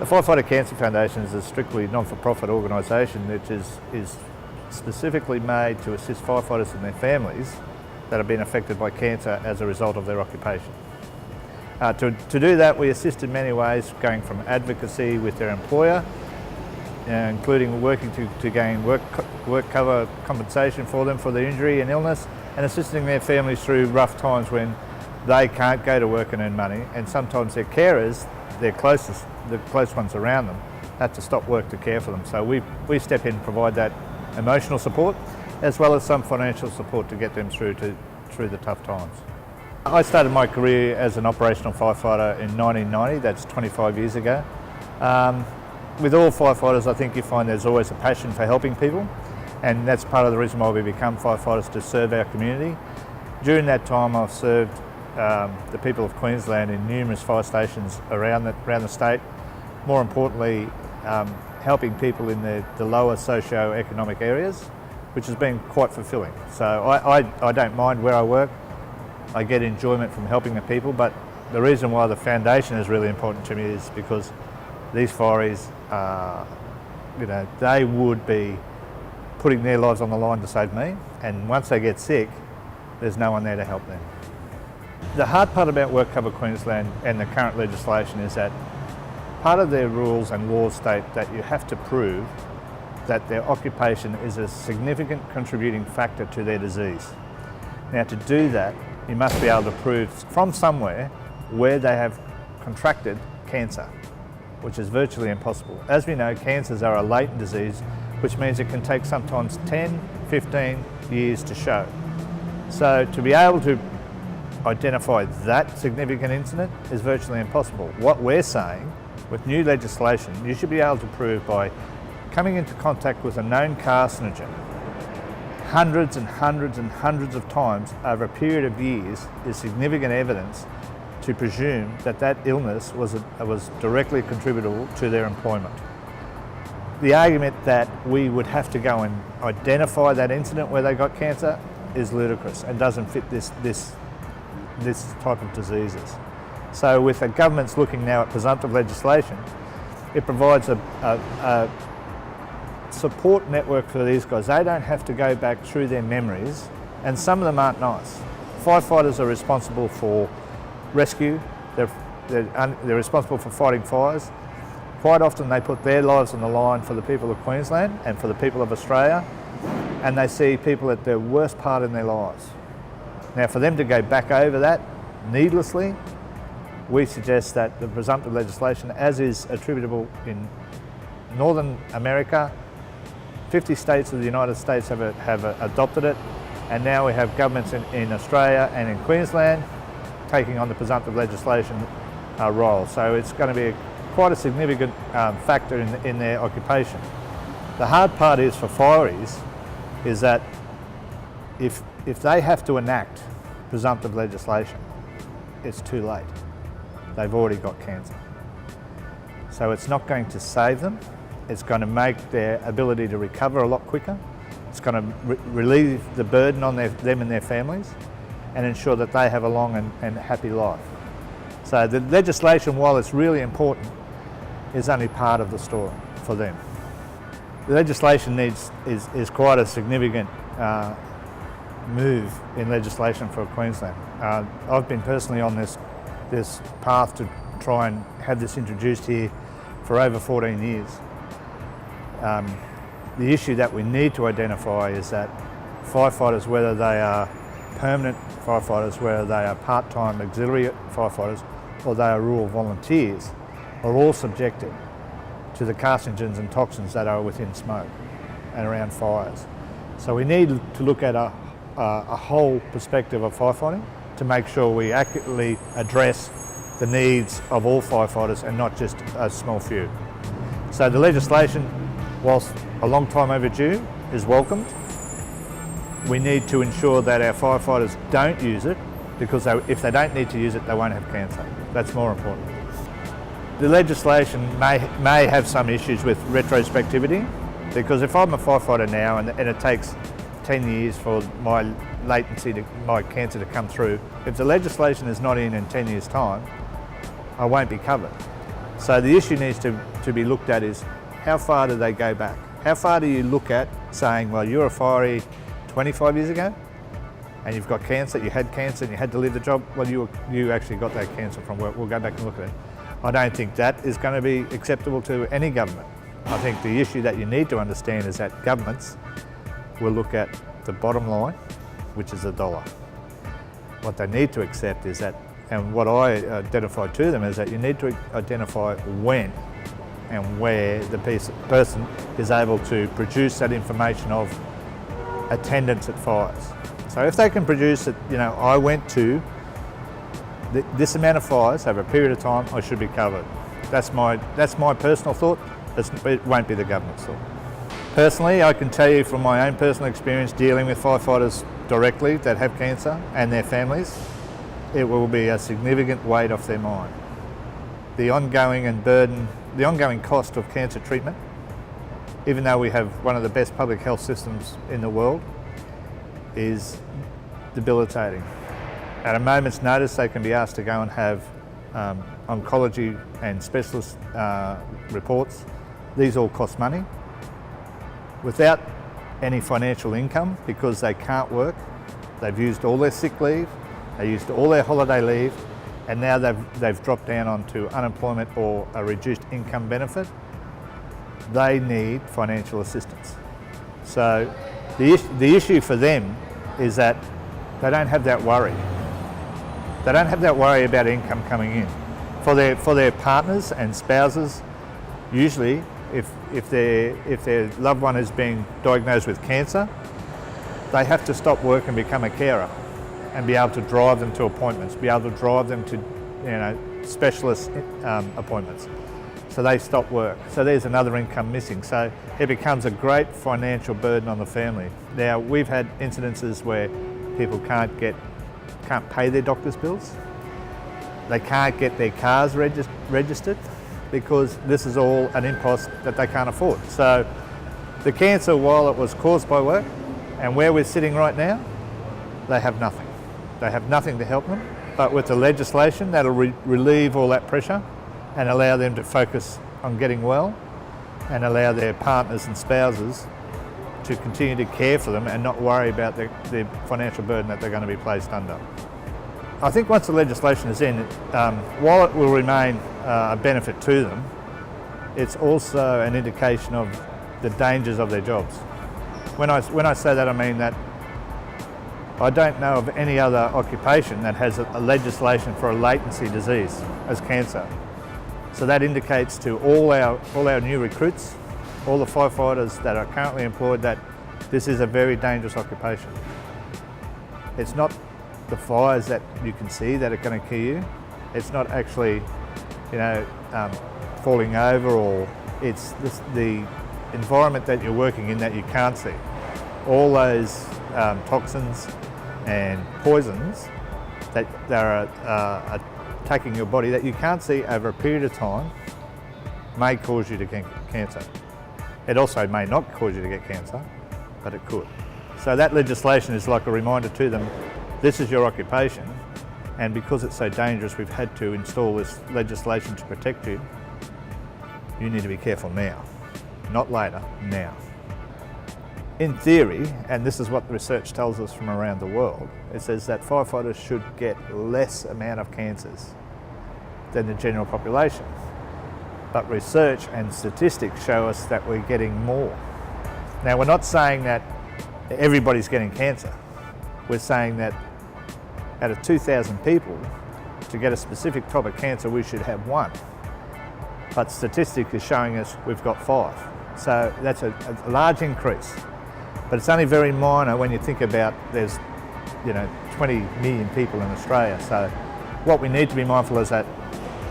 The Firefighter Cancer Foundation is a strictly non-for-profit organisation which is specifically made to assist firefighters and their families that have been affected by cancer as a result of their occupation. To do that, we assist in many ways, going from advocacy with their employer, including working to gain work cover compensation for them for their injury and illness, and assisting their families through rough times when they can't go to work and earn money, and sometimes their carers, the close ones around them, have to stop work to care for them. So we step in and provide that emotional support, as well as some financial support to get them through the tough times. I started my career as an operational firefighter in 1990, that's 25 years ago. With all firefighters, I think you find there's always a passion for helping people, and that's part of the reason why we become firefighters, to serve our community. During that time, I've served the people of Queensland in numerous fire stations around the state. More importantly, helping people in the lower socio-economic areas, which has been quite fulfilling. So I don't mind where I work. I get enjoyment from helping the people, but the reason why the foundation is really important to me is because these fireys, they would be putting their lives on the line to save me, and once they get sick, there's no one there to help them. The hard part about WorkCover Queensland and the current legislation is that part of their rules and laws state that you have to prove that their occupation is a significant contributing factor to their disease. Now, to do that, you must be able to prove from somewhere where they have contracted cancer, which is virtually impossible. As we know, cancers are a latent disease, which means it can take sometimes 10, 15 years to show. So to be able to identify that significant incident is virtually impossible. What we're saying, with new legislation, you should be able to prove by coming into contact with a known carcinogen hundreds and hundreds and hundreds of times over a period of years is significant evidence to presume that that illness was directly contributable to their employment. The argument that we would have to go and identify that incident where they got cancer is ludicrous and doesn't fit this type of diseases. So with the government's looking now at presumptive legislation, it provides a support network for these guys. They don't have to go back through their memories, and some of them aren't nice. Firefighters are responsible for rescue, they're responsible for fighting fires. Quite often they put their lives on the line for the people of Queensland and for the people of Australia, and they see people at their worst part in their lives. Now, for them to go back over that needlessly, we suggest that the presumptive legislation, as is attributable in Northern America, 50 states of the United States have adopted it, and now we have governments in Australia and in Queensland taking on the presumptive legislation role. So it's going to be quite a significant factor in their occupation. The hard part is for fireys is that if they have to enact presumptive legislation, it's too late. They've already got cancer. So it's not going to save them. It's going to make their ability to recover a lot quicker. It's going to relieve the burden on them and their families and ensure that they have a long and happy life. So the legislation, while it's really important, is only part of the story for them. The legislation is quite a significant move in legislation for Queensland. I've been personally on this path to try and have this introduced here for over 14 years. The issue that we need to identify is that firefighters, whether they are permanent firefighters, whether they are part-time auxiliary firefighters, or they are rural volunteers, are all subjected to the carcinogens and toxins that are within smoke and around fires. So we need to look at a whole perspective of firefighting to make sure we accurately address the needs of all firefighters and not just a small few. So the legislation, whilst a long time overdue, is welcomed. We need to ensure that our firefighters don't use it, because if they don't need to use it, they won't have cancer. That's more important. The legislation may have some issues with retrospectivity, because if I'm a firefighter now and it takes 10 years for my my cancer to come through, if the legislation is not in 10 years' time, I won't be covered. So the issue needs to to be looked at is how far do they go back? How far do you look at saying, well, you're a firey 25 years ago and you've got cancer, you had cancer and you had to leave the job? Well, you actually got that cancer from work. We'll go back and look at it. I don't think that is going to be acceptable to any government. I think the issue that you need to understand is that governments will look at the bottom line, which is $1. What they need to accept is that, and what I identified to them is that you need to identify when and where the person is able to produce that information of attendance at fires. So if they can produce it, I went to this amount of fires over a period of time, I should be covered. That's my personal thought. It won't be the government's thought. Personally, I can tell you from my own personal experience dealing with firefighters directly that have cancer and their families, it will be a significant weight off their mind. The ongoing cost of cancer treatment, even though we have one of the best public health systems in the world, is debilitating. At a moment's notice, they can be asked to go and have oncology and specialist reports. These all cost money. Without any financial income, because they can't work, they've used all their sick leave, they used all their holiday leave, and now they've dropped down onto unemployment or a reduced income benefit. They need financial assistance. So the issue for them is that they don't have that worry. They don't have that worry about income coming in. For their partners and spouses, usually if their loved one is being diagnosed with cancer, they have to stop work and become a carer and be able to drive them to appointments, be able to drive them to specialist appointments. So they stop work. So there's another income missing. So it becomes a great financial burden on the family. Now, we've had incidences where people can't pay their doctor's bills. They can't get their cars registered because this is all an impost that they can't afford. So the cancer, while it was caused by work, and where we're sitting right now, they have nothing. They have nothing to help them. But with the legislation, that'll relieve all that pressure and allow them to focus on getting well and allow their partners and spouses to continue to care for them and not worry about the financial burden that they're going to be placed under. I think once the legislation is in, while it will remain a benefit to them, it's also an indication of the dangers of their jobs. When I say that, I mean that I don't know of any other occupation that has a legislation for a latency disease as cancer. So that indicates to all our new recruits, all the firefighters that are currently employed, that this is a very dangerous occupation. It's not the fires that you can see that are going to kill you. It's not actually, falling over, or it's the environment that you're working in that you can't see. All those toxins and poisons that are attacking your body that you can't see over a period of time may cause you to get cancer. It also may not cause you to get cancer, but it could. So that legislation is like a reminder to them, this is your occupation, and because it's so dangerous, we've had to install this legislation to protect you. You need to be careful now, not later, now. In theory, and this is what the research tells us from around the world, it says that firefighters should get less amount of cancers than the general population. But research and statistics show us that we're getting more. Now, we're not saying that everybody's getting cancer. We're saying that out of 2,000 people, to get a specific type of cancer, we should have 1. But statistics is showing us we've got 5. So that's a large increase. But it's only very minor when you think about there's 20 million people in Australia. So what we need to be mindful is that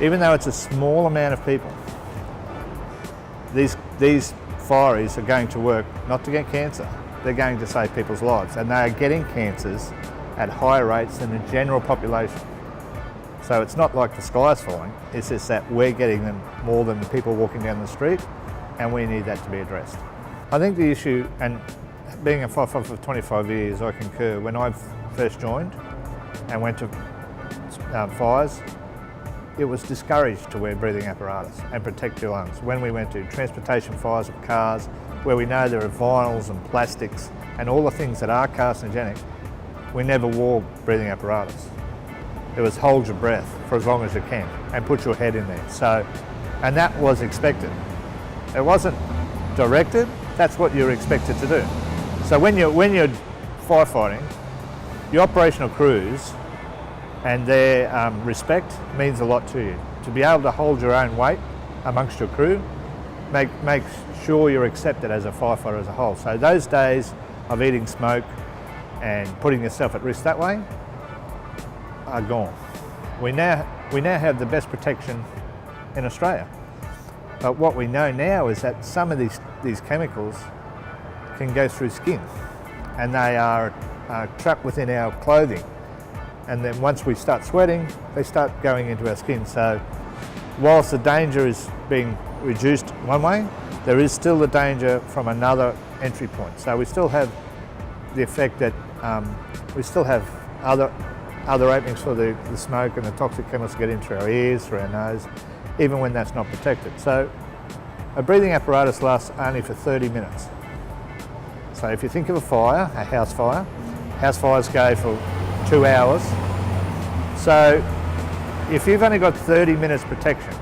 even though it's a small amount of people, these fireys are going to work not to get cancer, they're going to save people's lives, and they are getting cancers at higher rates than the general population. So it's not like the sky's falling, it's just that we're getting them more than the people walking down the street, and we need that to be addressed. I think the issue, and being a firefighter for 25 years, I concur. When I first joined and went to fires, it was discouraged to wear breathing apparatus and protect your lungs. When we went to transportation fires of cars, where we know there are vinyls and plastics and all the things that are carcinogenic, we never wore breathing apparatus. It was hold your breath for as long as you can and put your head in there. So, and that was expected. It wasn't directed, that's what you're expected to do. So when you're firefighting, your operational crews and their respect means a lot to you. To be able to hold your own weight amongst your crew makes sure you're accepted as a firefighter as a whole. So those days of eating smoke and putting yourself at risk that way are gone. We now have the best protection in Australia. But what we know now is that some of these chemicals can go through skin, and they are trapped within our clothing. And then once we start sweating, they start going into our skin. So whilst the danger is being reduced one way, there is still the danger from another entry point. So we still have the effect that we still have other openings for the smoke and the toxic chemicals to get into our ears, through our nose, even when that's not protected. So a breathing apparatus lasts only for 30 minutes. So if you think of a fire, a house fires go for 2 hours. So if you've only got 30 minutes protection,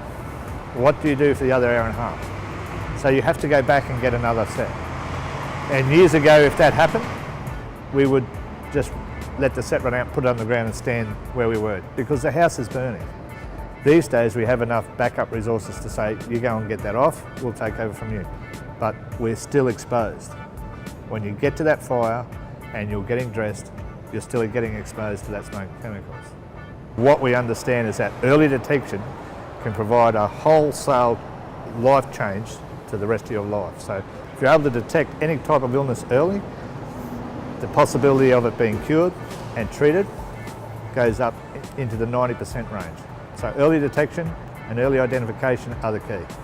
what do you do for the other hour and a half? So you have to go back and get another set. And years ago, if that happened, we would just let the set run out, put it on the ground and stand where we were, because the house is burning. These days we have enough backup resources to say, you go and get that off, we'll take over from you. But we're still exposed. When you get to that fire and you're getting dressed, you're still getting exposed to that smoke chemicals. What we understand is that early detection can provide a wholesale life change to the rest of your life. So if you're able to detect any type of illness early, the possibility of it being cured and treated goes up into the 90% range. So early detection and early identification are the key.